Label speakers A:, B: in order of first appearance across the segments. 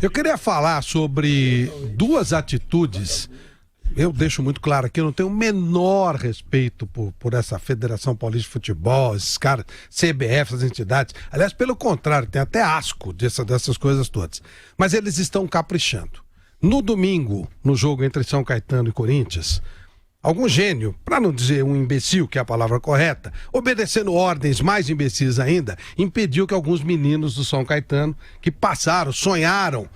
A: Eu queria falar sobre duas atitudes. Eu deixo muito claro aqui, eu não tenho o menor respeito por essa Federação Paulista de Futebol, esses caras, CBF, essas entidades. Aliás, pelo contrário, tem até asco dessas coisas todas. Mas eles estão caprichando. No domingo, no jogo entre São Caetano e Corinthians, algum gênio, para não dizer um imbecil, que é a palavra correta, obedecendo ordens mais imbecis ainda, impediu que alguns meninos do São Caetano, que sonharam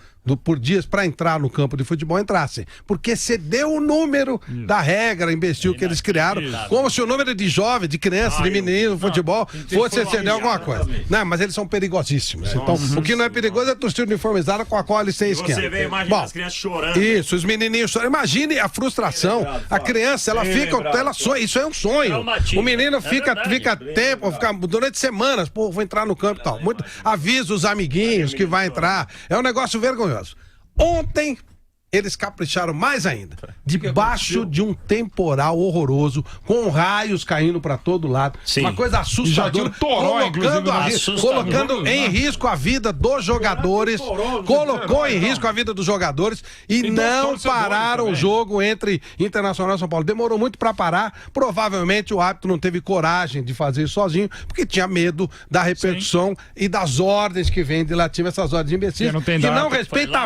A: por dias para entrar no campo de futebol, entrassem. Porque cedeu o número da regra imbecil que eles criaram, como se o número de jovens, de crianças, de meninos no futebol fosse exceder alguma coisa. Não, mas eles são perigosíssimos. Então, o que não é perigoso é a torcida uniformizada com a qual eles têm esquema.
B: Você vê a imagem das crianças chorando.
A: Isso, os menininhos chorando. Imagine a frustração. A criança, ela sonha. Isso é um sonho. O menino fica durante semanas, pô, vou entrar no campo e tal. Avisa os amiguinhos que vai entrar. É um negócio vergonhoso. Ontem eles capricharam mais ainda, debaixo de um temporal horroroso, com raios caindo para todo lado. Sim. Uma coisa assustadora, colocando em risco a vida dos jogadores, colocou em risco a vida dos jogadores e não pararam o jogo entre Internacional e São Paulo. Demorou muito para parar, provavelmente o árbitro não teve coragem de fazer isso sozinho, porque tinha medo da repercussão e das ordens que vêm de lá, essas ordens imbecis, que não respeita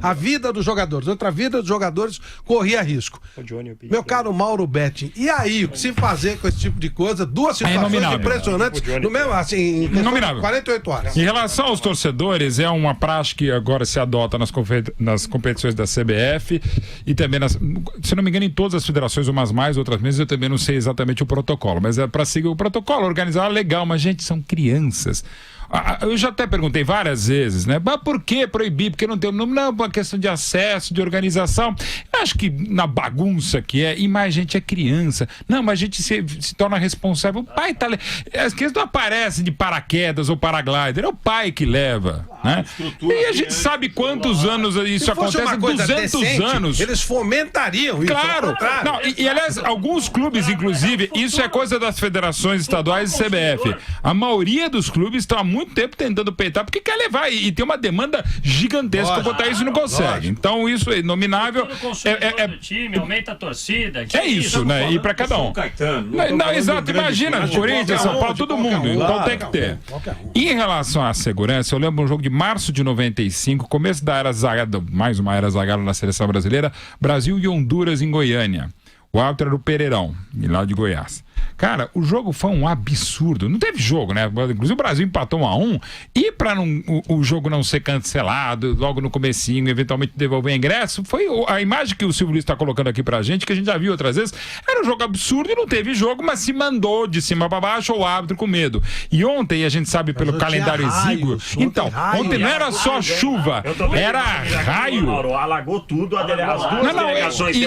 A: a vida dos jogadores. Outra vida dos jogadores corria risco. Meu caro Mauro Betting, e aí, o que se fazer com esse tipo de coisa? Duas situações impressionantes no mesmo, assim, em 48 horas.
C: Em relação aos torcedores, é uma prática que agora se adota nas competições da CBF e também, se não me engano, em todas as federações, umas mais, outras menos, eu também não sei exatamente o protocolo, mas é para seguir o protocolo, organizar legal, mas gente, são crianças. Eu já até perguntei várias vezes, né? Mas por que proibir? Porque não tem o nome? Não, é uma questão de acesso, de organização. Eu acho que na bagunça que é, e mais gente é criança. Não, mas a gente se torna responsável. O pai tá... As crianças não aparecem de paraquedas ou paraglider, é o pai que leva, né? E a gente sabe quantos anos isso acontece, 200 anos.
A: Eles fomentariam isso.
C: Claro. Não, e aliás, alguns clubes, inclusive, isso é coisa das federações estaduais e CBF. A maioria dos clubes estão há muito tempo tentando peitar, porque quer levar e tem uma demanda gigantesca para botar isso e não consegue. Então isso é inominável.
D: Time, aumenta a torcida.
C: É isso, né? E para cada um. Não, exato. Imagina, Corinthians, São Paulo, todo mundo. Então tem que ter. Em relação à segurança, eu lembro um jogo de março de 95, começo da era Zagallo, mais uma era Zagallo na seleção brasileira, Brasil e Honduras em Goiânia. O árbitro era o Pereirão, lá de Goiás. Cara, o jogo foi um absurdo. Não teve jogo, né? Inclusive o Brasil empatou 1-1 e para o jogo não ser cancelado logo no comecinho, eventualmente devolver ingresso, foi a imagem que o Silvio Luiz está colocando aqui pra gente, que a gente já viu outras vezes. Era um jogo absurdo e não teve jogo, mas se mandou de cima para baixo o árbitro com medo. E ontem, a gente sabe pelo calendário exíguo, então, ontem não era só chuva, era raio.
B: Alagou tudo, as duas delegações.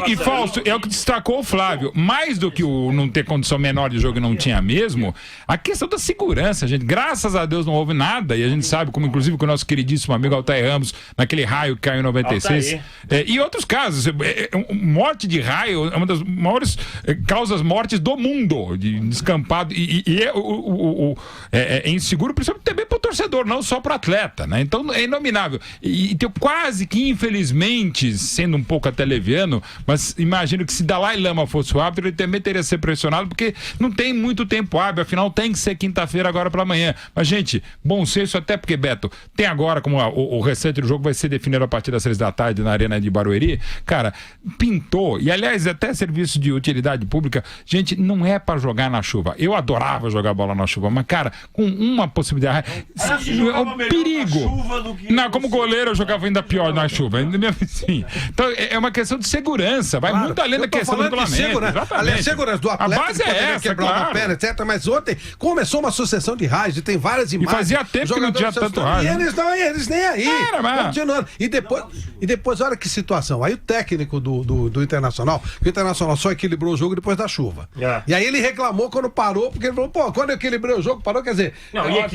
C: E Fausto, é o que destacou o Flávio, mais do que o não ter condição menor de jogo e não tinha mesmo, a questão da segurança, gente, graças a Deus não houve nada, e a gente sabe, como inclusive com o nosso queridíssimo amigo Altair Ramos, naquele raio que caiu em 96, e outros casos, morte de raio é uma das maiores causas mortes do mundo, de descampado, é inseguro, principalmente também para o torcedor, não só para o atleta, né? Então é inominável, e tem quase que infelizmente, sendo um pouco até leviano, mas imagino que se Dalai Lama fosse o árbitro, ele também teria ser pressionado, porque não tem muito tempo hábil, afinal tem que ser quinta-feira agora para amanhã. Mas, gente, bom senso, até porque, Beto, tem agora, como o restante do jogo vai ser definido a partir das 6 da tarde na Arena de Barueri, cara, pintou, e aliás, até serviço de utilidade pública, gente, não é para jogar na chuva. Eu adorava jogar bola na chuva, mas, cara, com uma possibilidade, é um perigo. Não, como goleiro eu jogava ainda pior na chuva. Assim. Então, é uma questão de segurança, vai muito além da questão do regulamento.
A: Aliás, segurança do atleta,
C: a base é essa,
A: quebrar uma perna, etc. Mas ontem começou uma sucessão de raios e tem várias imagens.
C: E fazia tempo que não tinha tanto raio.
A: E eles nem aí. Continuando. E depois, olha que situação. Aí o técnico do Internacional, o Internacional só equilibrou o jogo depois da chuva. E aí ele reclamou quando parou, porque ele falou, pô, quando eu equilibrei o jogo, parou, quer dizer,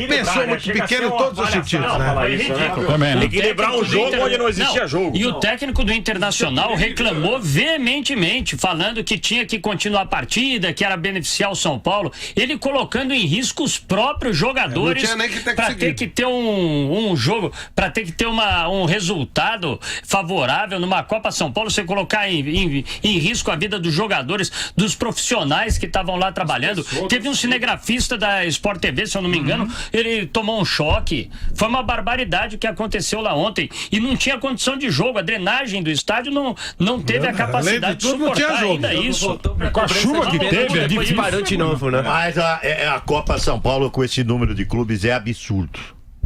A: pensou muito pequeno em todos os sentidos, né?
D: Foi ridículo.
B: Equilibrar um jogo onde não existia jogo.
D: E o técnico do Internacional reclamou veementemente, falando que tinha que continuar a partida torcida, que era beneficiar o São Paulo, ele colocando em risco os próprios jogadores para ter que ter um jogo, para ter que ter um resultado favorável numa Copa São Paulo, você colocar em risco a vida dos jogadores, dos profissionais que estavam lá trabalhando. Teve um cinegrafista da Sport TV, se eu não me engano, ele tomou um choque. Foi uma barbaridade o que aconteceu lá ontem e não tinha condição de jogo. A drenagem do estádio não teve a capacidade de suportar ainda isso.
C: Com a chuva que teve, é difícil.
E: Parou de novo, né?
F: Mas a Copa São Paulo com esse número de clubes é absurdo.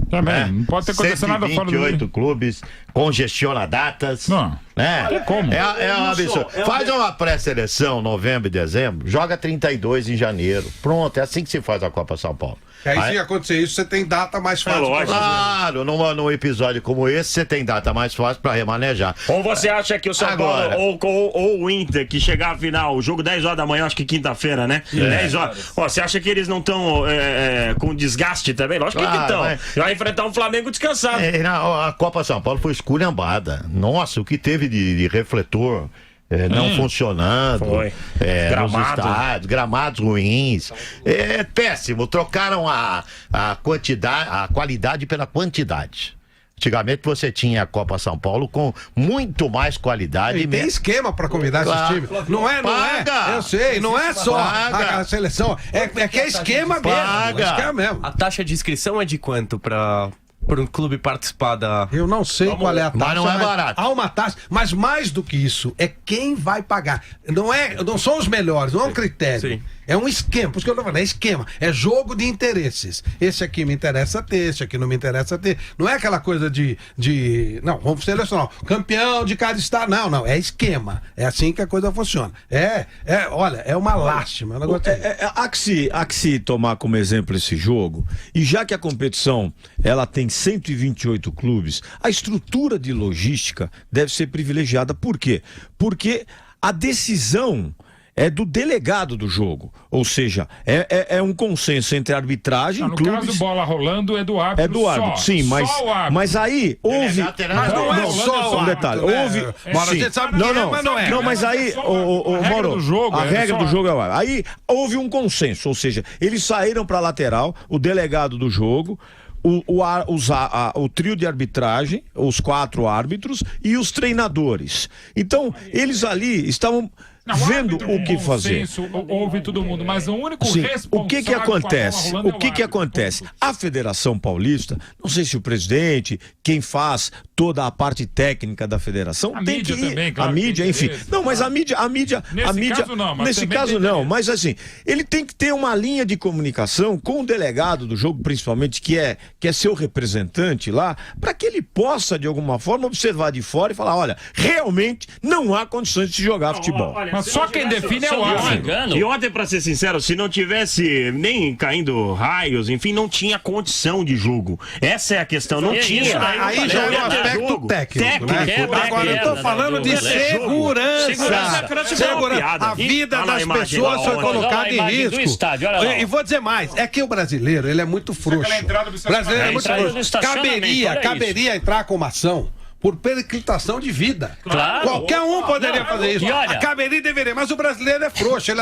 C: Também, não pode ter acontecido nada fora do
F: 128 clubes, congestiona datas.
C: Não.
F: Né?
C: Tem como.
F: É um absurdo. Faz uma pré-seleção novembro e dezembro, joga 32 em janeiro. Pronto, é assim que se faz a Copa São Paulo.
A: Aí se acontecer isso, você tem data mais fácil.
F: Claro, num episódio como esse, você tem data mais fácil pra remanejar.
B: Ou você acha que o São Paulo ou o Inter, que chegar à final, o jogo 10 horas da manhã, acho que quinta-feira, né? 10 horas. Ó, você acha que eles não estão com desgaste também? Lógico que estão. Vai enfrentar um Flamengo descansado.
F: A Copa São Paulo foi esculhambada. Nossa, o que teve de refletor não funcionando.
B: Foi.
F: Nos estádios, gramados ruins. É péssimo. Trocaram a qualidade pela quantidade. Antigamente você tinha a Copa São Paulo com muito mais qualidade.
A: E tem esquema para convidar esses times. Não é? Eu sei, não é só a seleção. É que é esquema mesmo. É esquema mesmo.
E: A taxa de inscrição é de quanto para um clube participar da...
A: Eu não sei qual é a taxa.
F: Mas não é barato.
A: Há uma taxa, mas mais do que isso, é quem vai pagar. Não são os melhores, não é um critério.
E: Sim.
A: É um esquema, por isso que eu tô falando, é esquema, é jogo de interesses. Esse aqui me interessa ter, esse aqui não me interessa ter. Não é aquela coisa não, vamos selecionar campeão de cada estado. Não, é esquema. É assim que a coisa funciona. Olha, é uma lástima.
G: Há que se tomar como exemplo esse jogo, e já que a competição ela tem 128 clubes, a estrutura de logística deve ser privilegiada. Por quê? Porque a decisão é do delegado do jogo, ou seja, é um consenso entre a arbitragem,
C: no
G: clubes...
C: caso, bola rolando é do árbitro.
G: É do árbitro, sim, mas aí houve...
A: Mas não é só
G: um detalhe, houve... Não, mas aí, Mauro, a regra do jogo é o árbitro. Aí houve um consenso, ou seja, eles saíram para a lateral, o delegado do jogo, o trio de arbitragem, os 4 árbitros e os treinadores. Então, eles ali estavam... vendo o que fazer.
C: Ouve todo mundo, mas o único responsável...
G: O que acontece? O que acontece? A Federação Paulista, não sei se o presidente, quem faz toda a parte técnica da federação, tem que ir.
C: Também, claro,
G: a mídia, enfim. Não, mas a mídia... Nesse caso não, mas assim, ele tem que ter uma linha de comunicação com o delegado do jogo, principalmente, que é seu representante lá, para que ele possa, de alguma forma, observar de fora e falar, olha, realmente não há condições de se jogar futebol.
C: Mas só quem define é o árbitro.
B: E ontem, pra ser sincero, se não tivesse nem caindo raios, enfim, não tinha condição de jogo. Essa é a questão, não tinha.
A: Aí já é um aspecto técnico, né? Agora eu tô falando de segurança. A vida das pessoas foi colocada em risco. E vou dizer mais, é que o brasileiro, ele é muito frouxo. O brasileiro é muito frouxo. Caberia entrar com uma ação por periclitação de vida.
D: Claro.
A: Qualquer um poderia fazer isso. A caberia deveria, mas o brasileiro é frouxo. Ele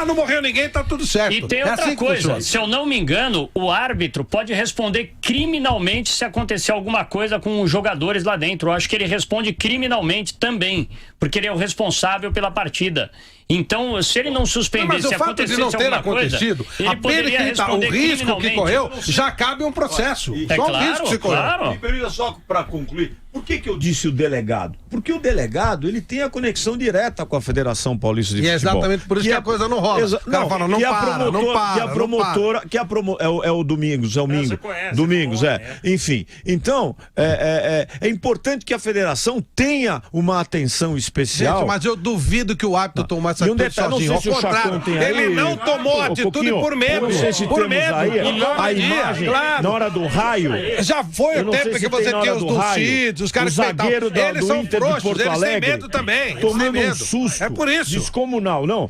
A: não morreu ninguém, tá tudo certo.
D: E tem outra coisa, se eu não me engano, o árbitro pode responder criminalmente se acontecer alguma coisa com os jogadores lá dentro. Eu acho que ele responde criminalmente também, porque ele é o responsável pela partida. Então, se ele não suspender, se acontecesse alguma coisa, ele poderia responder
A: o risco que correu, já cabe um processo. Só o risco que se correu.
G: Me permita só para concluir. Por que eu disse o delegado? Porque o delegado, ele tem a conexão direta com a Federação Paulista de Futebol.
A: E é exatamente por isso que a coisa não rola. O cara fala, não para.
G: É o Domingos, é o Mingo. Domingos, Enfim, então, é importante que a Federação tenha uma atenção especial.
A: Gente, mas eu duvido que o árbitro tomou essa atitude sozinho. Ao contrário, ele não tomou atitude por medo.
G: Não sei se temos aí a imagem na hora do raio.
A: Já foi o tempo que você tinha os dulcidos, os caras
G: zagueiro do Inter de Porto Alegre.
A: Eles têm medo também.
G: Tomando um susto.
A: É por isso.
G: Descomunal, não.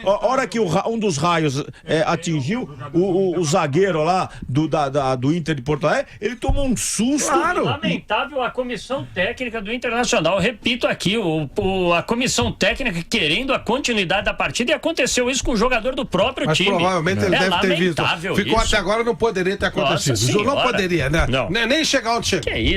G: A hora que um dos raios atingiu o zagueiro lá do Inter de Porto Alegre, ele tomou um susto.
D: Claro. Lamentável a comissão técnica do Internacional. Repito aqui, a comissão técnica querendo a continuidade da partida e aconteceu isso com o jogador do próprio time.
A: Provavelmente ele deve ter visto. Ficou
D: isso.
A: Até agora não poderia ter acontecido. Não poderia, né?
D: Não.
A: Nem chegar onde chegou.
D: Que é isso?